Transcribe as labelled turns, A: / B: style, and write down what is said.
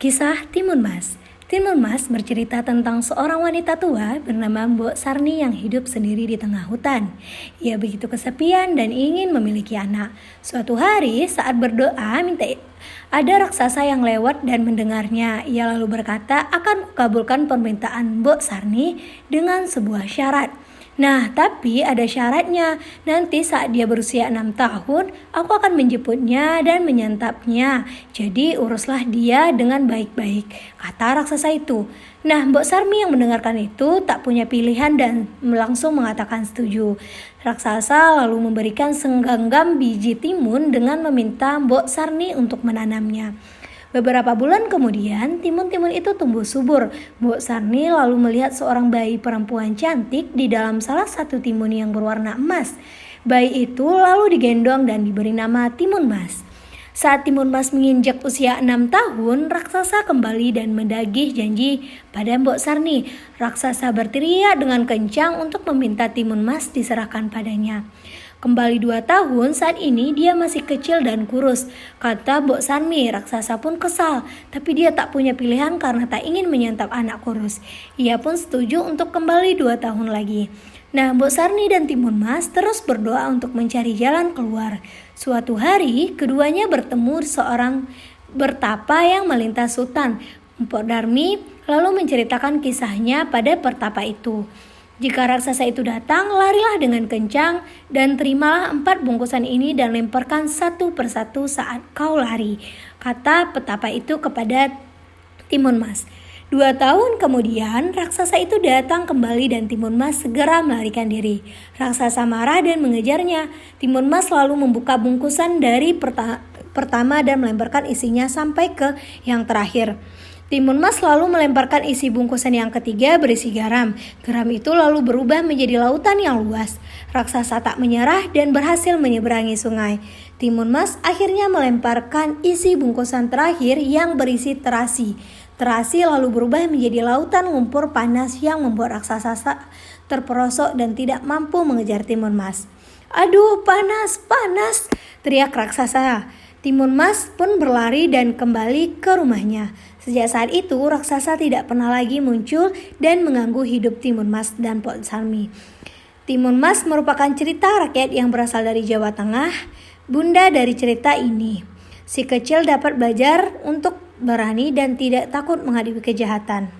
A: Kisah Timun Mas. Timun Mas bercerita tentang seorang wanita tua bernama Mbok Sarni yang hidup sendiri di tengah hutan. Ia begitu kesepian dan ingin memiliki anak. Suatu hari saat berdoa ada raksasa yang lewat dan mendengarnya. Ia lalu berkata akan mengabulkan permintaan Mbok Sarni dengan sebuah syarat. Nah, tapi ada syaratnya. Nanti saat dia berusia 6 tahun, aku akan menjemputnya dan menyantapnya. Jadi uruslah dia dengan baik-baik, kata raksasa itu. Nah, Mbok Sarmi yang mendengarkan itu tak punya pilihan dan langsung mengatakan setuju. Raksasa lalu memberikan segenggam biji timun dengan meminta Mbok Sarni untuk menanamnya. Beberapa bulan kemudian, timun-timun itu tumbuh subur. Mbok Sarni lalu melihat seorang bayi perempuan cantik di dalam salah satu timun yang berwarna emas. Bayi itu lalu digendong dan diberi nama Timun Mas. Saat Timun Mas menginjak usia 6 tahun, raksasa kembali dan mendagih janji pada Mbok Sarni. Raksasa berteriak dengan kencang untuk meminta Timun Mas diserahkan padanya. Kembali 2 tahun, saat ini dia masih kecil dan kurus, kata Mbok Sarni. Raksasa pun kesal, tapi dia tak punya pilihan karena tak ingin menyantap anak kurus. Ia pun setuju untuk kembali 2 tahun lagi. Nah, Mbok Sarni dan Timun Mas terus berdoa untuk mencari jalan keluar. Suatu hari, keduanya bertemu seorang bertapa yang melintas hutan. Mpok Darmi lalu menceritakan kisahnya pada pertapa itu. Jika raksasa itu datang, larilah dengan kencang dan terimalah 4 bungkusan ini dan lemparkan satu persatu saat kau lari, kata petapa itu kepada Timun Mas. 2 tahun kemudian, raksasa itu datang kembali dan Timun Mas segera melarikan diri. Raksasa marah dan mengejarnya. Timun Mas lalu membuka bungkusan dari pertama dan melemparkan isinya sampai ke yang terakhir. Timun Mas lalu melemparkan isi bungkusan yang ketiga berisi garam. Garam itu lalu berubah menjadi lautan yang luas. Raksasa tak menyerah dan berhasil menyeberangi sungai. Timun Mas akhirnya melemparkan isi bungkusan terakhir yang berisi terasi. Terasi lalu berubah menjadi lautan lumpur panas yang membuat raksasa terperosok dan tidak mampu mengejar Timun Mas. "Aduh, panas, panas!" teriak raksasa. Timun Mas pun berlari dan kembali ke rumahnya. Sejak saat itu, raksasa tidak pernah lagi muncul dan mengganggu hidup Timun Mas dan Mbok Sarni. Timun Mas merupakan cerita rakyat yang berasal dari Jawa Tengah. Bunda dari cerita ini, si kecil dapat belajar untuk berani dan tidak takut menghadapi kejahatan.